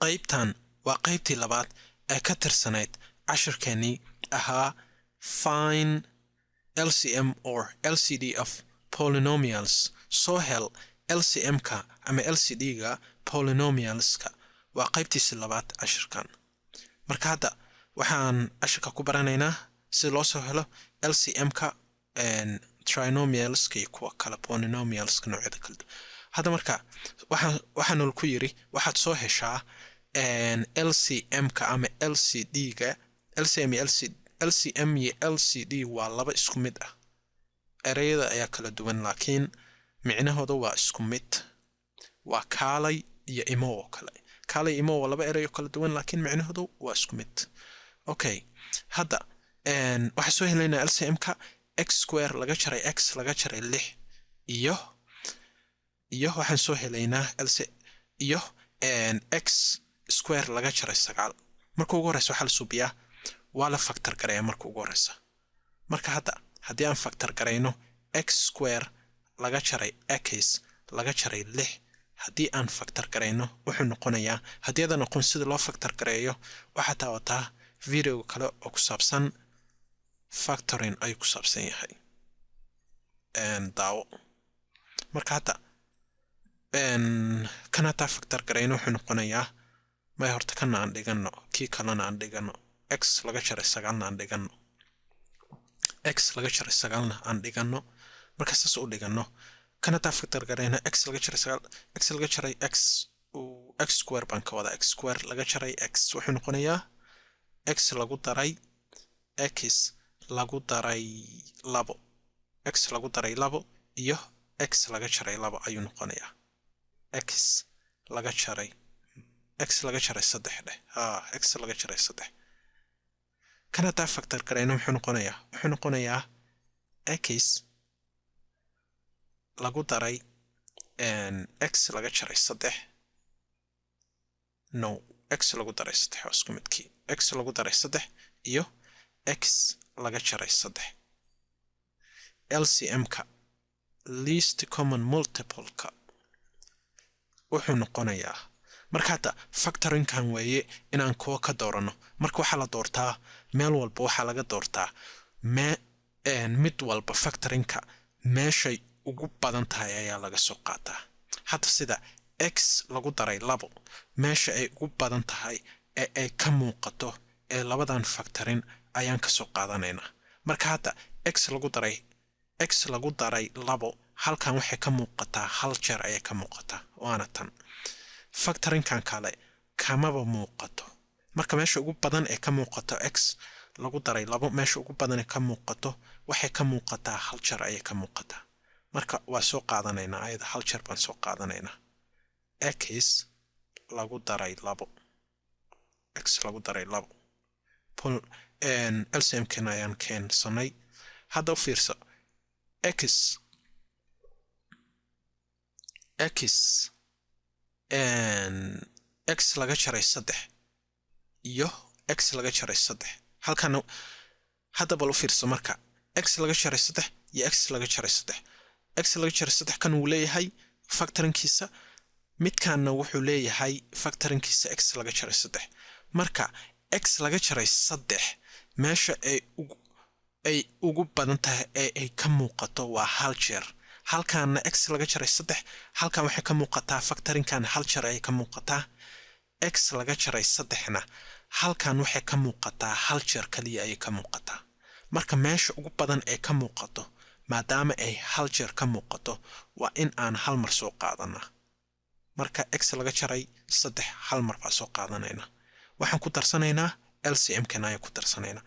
qaybtan waa qaybtii labaad ee ka tirsanayd cashirkeennii ahaa find LCM or LCD of polynomials. soo hel LCM-ka ama LCD-ga polynomialska waa qaybtiisa labaad cashirkan. marka hadda waxaan cashirka ku baranaynaa si loo soo helo LCM-ka trinomialska iyo kuwa kale polynomialska noocyada kala duwan. hadda marka waxaan ku yiri waxaad soo heshaa LCM-ka ama LCD-ga. LCM iyo LCD waa laba isku mid ah. ereyada ayaa kala duwan laakiin micnahooda waa isku mid. waa kaalay iyo imo oo kale. kaalay imo waa laba erey oo kala duwan laakiin micnahooda waa isku mid. okay, hadda waxaan soo helaynaa LCM-ka x square laga jaray x laga jaray 6 iyo waxaan soo helaynaa iyo x square laga jaray 9. marka ugu horeysa waxa la suubiyaa waa la factor gareeyaa marka ugu horeysa. marka hadda haddii aan factor gareyno x square laga jaray x laga jaray 6 haddii aan factor gareyno wuxuu noqonayaa haddii aad noqon sida loo factor gareeyo waxa taawataa video kale oo ku saabsan factoring ay ku saabsan yahay daawo. marka hadda kana taa factor gareyno wuxuu noqonayaa ma horta kana aan dhigano kii kalena aan dhigano x laga jaray 9 aan dhigano x laga jaray 9 aan dhigano. marka saas u dhigano kana taa factor gareyno x laga jaray 9 x laga jaray x square baan ka wada x square laga jaray x wuxuu noqonayaa x lagu daray x lagu daray 2 x lagu daray 2 iyo x laga jaray 2 ayuu noqonayaa x laga jaray 3 dheh x laga jaray 3. kana taa factor gareyno wuxuu noqonayaa x lagu daray x laga jaray 3 no x lagu daray 3 waa isku midkii x lagu daray 3 iyo x laga jaray 3. LCM-ka least common multiple-ka wuxuu noqonayaa marka hadda factoring-kan weeye inaan kuwa ka doorano. marka waxaa la doortaa meel walba waxaa laga doortaa mid walba factoring-ka meeshay ugu badan tahay ayaa laga soo qaataa. hadda sida x lagu daray 2 meesha ay ugu badan tahay ee ay ka muuqato ee labadan factoring ayaan ka soo qaadanaynaa. marka hadda x lagu daray 2 halkan waxay ka muuqataa hal jeer ayay ka muuqataa waana tan. factoring-kan kale kamaba muuqato. marka meesha ugu badan ee ka muuqato x lagu daray 2 meesha ugu badan ee ka muuqato waxay ka muuqataa hal jeer ayay ka muuqataa. marka waa soo qaadanaynaa ayada hal jeer baan soo qaadanaynaa x lagu daray 2 x lagu daray 2 LCM-kan ayaan keensanay. hadda u fiirso x laga jaray 3 iyo x laga jaray 3 halkan hadda bal u fiirso marka x laga jaray 3 iyo x laga jaray 3 x laga jaray 3 kan uu leeyahay factoringkiisa midkaana wuxuu leeyahay factoringkiisa x laga jaray 3. marka x laga jaray 3 meesha ay ugu badan tahay ee ay ka muuqato waa hal jeer. halkaana x laga jaray 3 halkan waxay ka muuqataa factoringkan hal jeer ay ka muuqataa. x laga jaray 3na halkan waxay ka muuqataa hal jeer kaliya ay ka muuqataa. marka meesha ugu badan ee ka muuqato maadaama ay hal jeer ka muuqato waa in aan hal mar soo qaadanaa. marka x laga jaray 3 hal mar baa soo qaadanaynaa. waxaan ku darsanaynaa LCM-kan ayaan ku darsanaynaa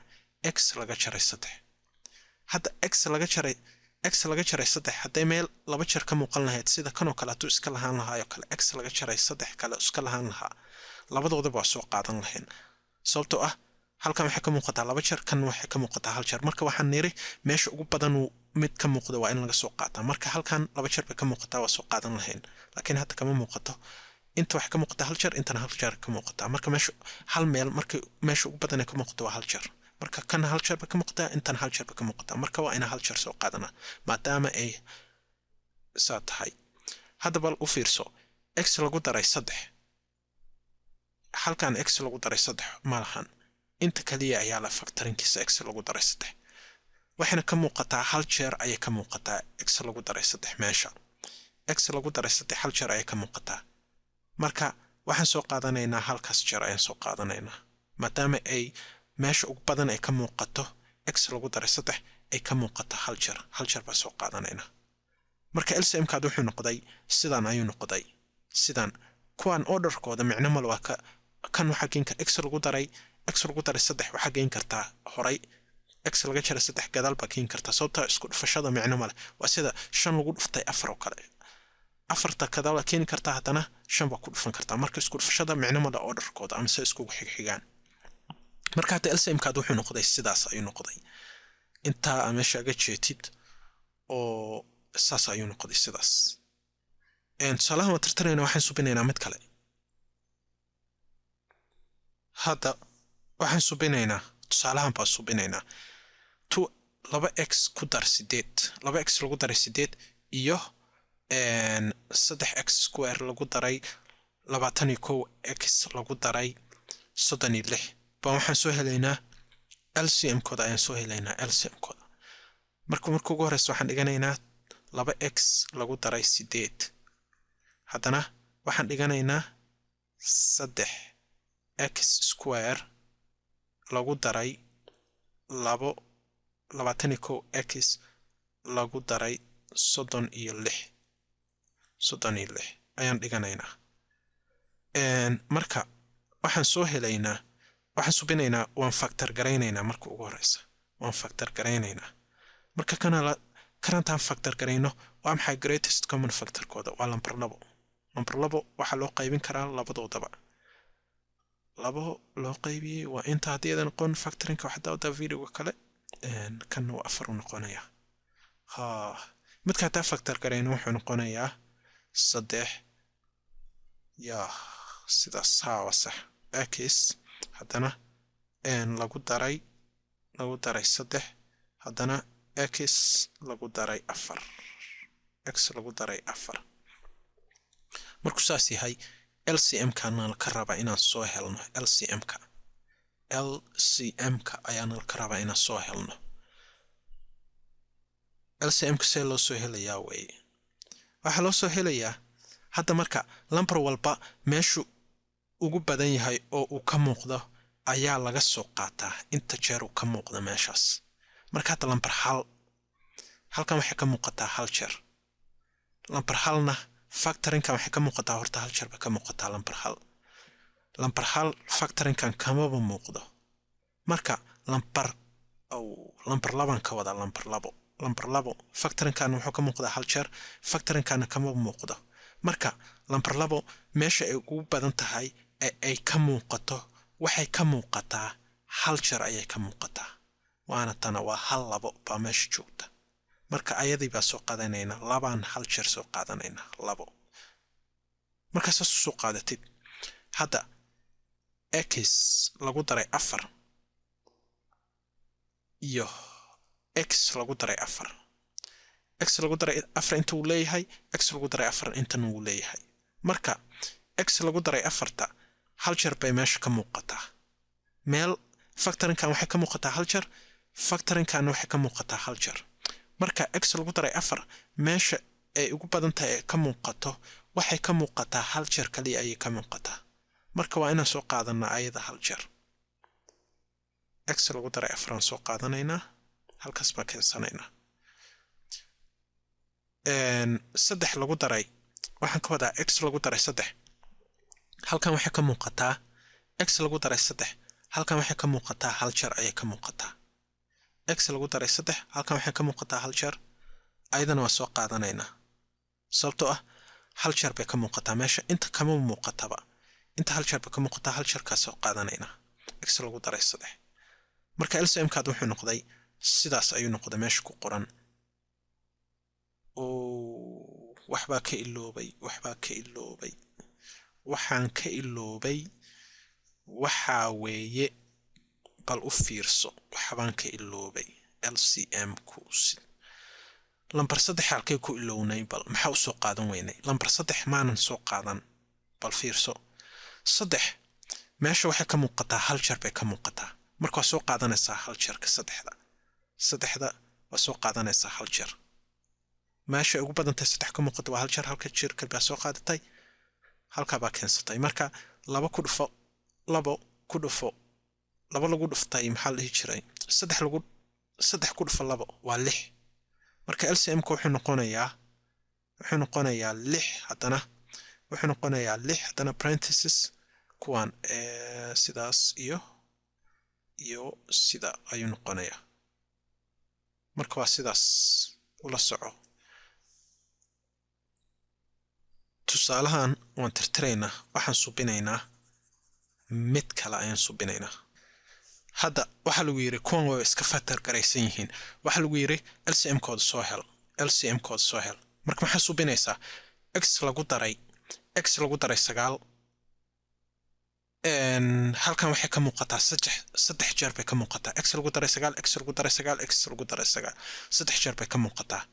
x laga jaray 3. hadda x laga jaray 3 hadday meel 2 jeer ka muuqan lahayd sida kanoo kale hadduu iska lahaan lahaa oo kale x laga jaray 3 kale iska lahaan lahaa labadoodaba waa soo qaadan lahayn sababtoo ah halkan waxay ka muuqataa 2 jeer kan waxay ka muuqataa hal jeer. marka waxaan niri meesha ugu badan mid ka muuqdo waa in laga soo qaataa. marka halkan 2 jeer bay ka muuqataa waa soo qaadan lahayn laakiin hadda kama muuqato. inta waxay ka muuqataa hal jeer intana hal jeer ka muuqataa. marka meesha hal meel markay meesha ugu badan ay ka muuqato waa hal jeer. marka kan hal jeer ba ka muuqataa intan hal jeer ba ka muuqataa. marka waa ina hal jeer soo qaadana maadaama ay saa tahay. hadda bal u fiirso x lagu daray 3 halkan x lagu daray 3 ma lahan inta kaliya ayaa la factorinkiisa x lagu daray 3 waxayna ka muuqataa hal jeer ayay ka muuqataa x lagu daray 3 meesha x lagu daray 3 hal jeer ayay ka muuqataa marka waxaan soo qaadanaynaa halkaas jeer ayaan soo qaadanaynaa maadaama ay meesha ugu badan ay ka muuqato x lagu daray 3 ay ka muuqato hal jeer baa soo qaadanaynaa marka LCM kaad wuxuu noqday sidaan ayuu noqday sidaan kuwan orderkooda micno mal waa kan waxa geyn ka x lagu daray 3 waxa geyn kartaa horay x laga jaray 3 gadaal baa geyn kartaa sababta isku dhufashada micno mal waa sida 5 lagu dhuftay 4 oo kale afarta gadaal keeni kartaa hadana 5 baa ku dhufan kartaa marka isku dhufashada micno mal orderkooda ama se isku xigxigaan marka hada LCM kaad wuxuu noqday sidaas ayuu noqday inta meesha ga jeetid oo saas ayuu noqday sidaas salaam wa tirtirayna waxaan subinaynaa mid kale hada waxaan subinaynaa tusaalahan baa subinaynaa 2x ku dar 8 2x lagu daray 8 iyo 3x square lagu daray 21x lagu daray 36 baa waxaan soo helaynaa LCM kooda ayaan soo helaynaa LCM kooda marka ugu horeysa waxaan dhiganaynaa 2x lagu daray 8 haddana waxaan dhiganaynaa 3x square lagu daray 21x lagu daray 36 ayaan dhiganaynaa marka waxaan soo helaynaa waxaan subinaynaa waan factor gareynaynaa marka ugu horeysa waan factor gareynaynaa marka karantaan factor gareyno waa maxay greatest common factor kooda waa number 2 waxa loo qaybin karaa labadoodaba labo loo qaybiyay waa inta haddii noqon factorinka waxa dawda video kale kan waa 4 noqonaya midka taa factor gareyno wuxuu noqonayaa 3 ya sidaas sax x haddana lagu daray 3 haddana x lagu daray 4 x lagu daray 4 markuu saas yahay LCM kana ka raba inaan soo helno LCM ka ayaan ka raba inaan soo helno LCM ka loo soo helayaa way waxa loo soo helayaa hadda marka lambar walba meeshu ugu badan yahay oo uu ka muuqdo ayaa laga soo qaataa inta jeer uu ka muuqdo meeshaas marka hada lambar halkan waxa ka muuqataa hal jeer lambar halna factorinka waxa ka muuqataa horta hal jeer ba ka muuqataa lambar hal factorinkan kama muuqdo marka lambar 2 ka wada lambar 2 factorinkan wuxuu ka muuqdaa hal jeer factorinkan kama muuqdo marka lambar 2 meesha ay ugu badan tahay ay ka muuqato waxay ka muuqataa hal jeer ayay ka muuqataa waana tana waa hal 2 baa meesha joogta marka ayadii baa soo qaadanayna 2 hal jeer soo qaadanayna 2 marka soo qaadatid hada x lagu daray 4 iyo x lagu daray 4 x lagu daray 4 inta uu leeyahay x lagu daray 4 inta uu leeyahay marka x lagu daray 4 hal jeer bay meesha ka muuqataa meel factorinkan waxay ka muuqataa hal jeer factorinkan waxay ka muuqataa hal jeer marka x lagu daray 4 meesha ay ugu badan tahay ka muuqato waxay ka muuqataa hal jeer kaliya ay ka muuqataa marka waa inaan soo qaadanaa ayada hal jeer x lagu daray 4 soo qaadanaynaa halkaas baa keensanaynaa 3 lagu daray waxaan ka wadaa x lagu daray 3 halkan waxay ka muuqataa x lagu daray 3 halkan waxay ka muuqataa hal jeer ayay ka muuqataa x lagu daray 3 halkan waxay ka muuqataa hal jeer ayadana waa soo qaadanaynaa sababtoo ah hal jeer bay ka muuqataa meesha inta kama muuqataba inta hal jeer bay ka muuqataa hal jeer ka soo qaadanaynaa x lagu daray 3 marka LCM kaad wuxuu noqday sidaas ayuu noqday meesha ku qoran oo waxba ka iloobay waxaan ka iloobay waxa weeye bal u fiirso waxbaan ka iloobay LCM ku lambar 3 halkay ku ilownay bal maxaa u soo qaadan weynay lambar 3 maanan soo qaadan bal fiirso 3 meesha waxay ka muuqataa hal jeer bay ka muuqataa marka waa soo qaadanaysaa hal jeerka saddexda waa soo qaadanaysaa hal jeer meesha ugu badantay saddex ka muuqato waa hal jeer halka jeer kalbaa soo qaadatay halka baa keensatay marka laba ku dhufo laba lagu dhuftay maxaa la dhihi jiray saddex ku dhufo labo waa 6 marka LCM-ka wuxuu noqonayaa 6 haddana parenthesis kuwan sidaas iyo sida ayuu noqonayaa marka waa sidaas ula soco tusaalahan waan tirtiraynaa waxaan subinaynaa mid kale ayaan subinaynaa hadda waxa lagu yiri kuwan way iska factor garaysan yihiin waxa lagu yiri LCM code soo hel marka maxaa subinaysaa x lagu daray 9 halkan waxay ka muuqataa saddex jeer bay ka muuqataa x lagu daray 9 x lagu daray 9 x lagu daray 9 saddex jeer bay ka muuqataa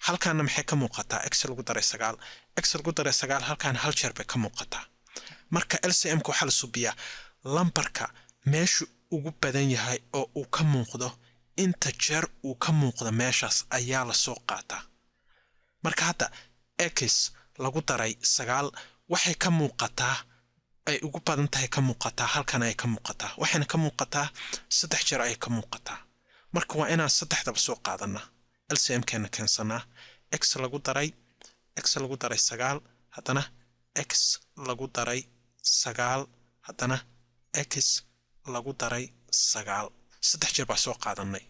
halkan maxay ka muuqataa x lagu daray 9 x lagu daray 9 halkan hal jeer bay ka muuqataa marka LCM ku waxa la subiyaa lambarka meesha ugu badan yahay oo uu ka muuqdo inta jeer uu ka muuqdo meeshaas ayaa la soo qaataa marka hadda x lagu daray 9 waxay ka muuqataa ay ugu badan tahay ka muuqataa halkan ay ka muuqataa waxayna ka muuqataa saddex jeer ay ka muuqataa marka waa inaan saddexdaba soo qaadanaa LCM keena keensanaa x lagu daray 9 haddana x lagu daray 9 haddana x lagu daray 9 saddex jeer baa soo qaadanay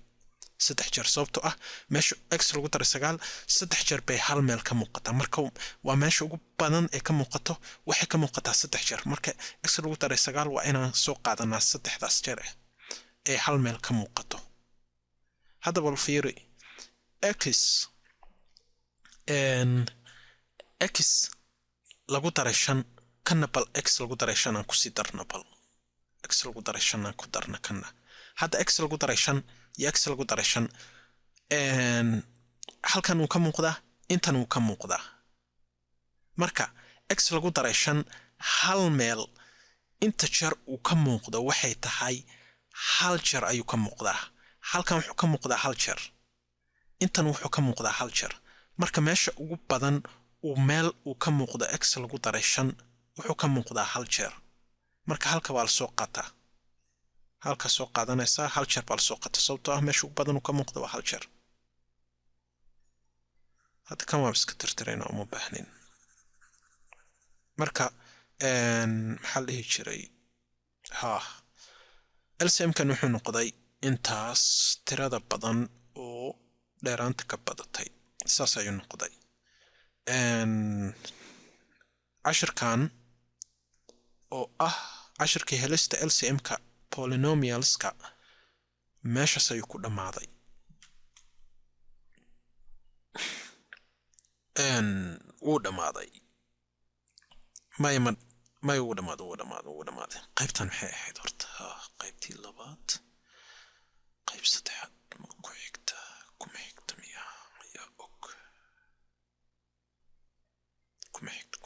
saddex jeer sababtoo ah meesha x lagu daray 9 saddex jeer bay hal meel ka muuqataa marka waa meesha ugu badan ee ka muuqato waxay ka muuqataa saddex jeer marka x lagu daray 9 waa inaan soo qaadanaa saddexdaas jeer ee hal meel ka muuqato hadda bal fiiri x lagu daray 5 kana bal x lagu daray 5 aan ku sii darna bal x lagu daray 5 aan ku darna kana hadda x lagu daray 5 iyo x lagu daray 5 halkan uu ka muuqdaa intan uu ka muuqdaa marka x lagu daray 5 hal meel inta jeer uu ka muuqdo waxay tahay hal jeer ayuu ka muuqdaa halkan wuxuu ka muuqdaa hal jeer intan wuxuu ka muuqdaa hal jeer marka meesha ugu badan uu meel uu ka muuqdo x lagu daray 5 wuxuu ka muuqdaa hal jeer marka halka waa la soo qaataa halka soo qaadanaysaa hal jeer baa la soo qaataa sababtoo ah meesha ugu badan uu ka muuqdo waa hal jeer hadda kan waa iska tirtirayna uma baahnin marka maxaa la dhihi jiray LCM kan wuxuu noqday intaas tirada badan oo dheeraanta ka badatay saas ayuu noqday cashirkan oo ah cashirkii helista LCM-ka polynomialska meeshaas ayuu ku dhammaaday wuu dhammaaday may wuu dhammaaday qaybtan maxay ahayd horta qaybtii labaad qayb saddexaad ku xigta kuma xigta miyaa og kuma xigta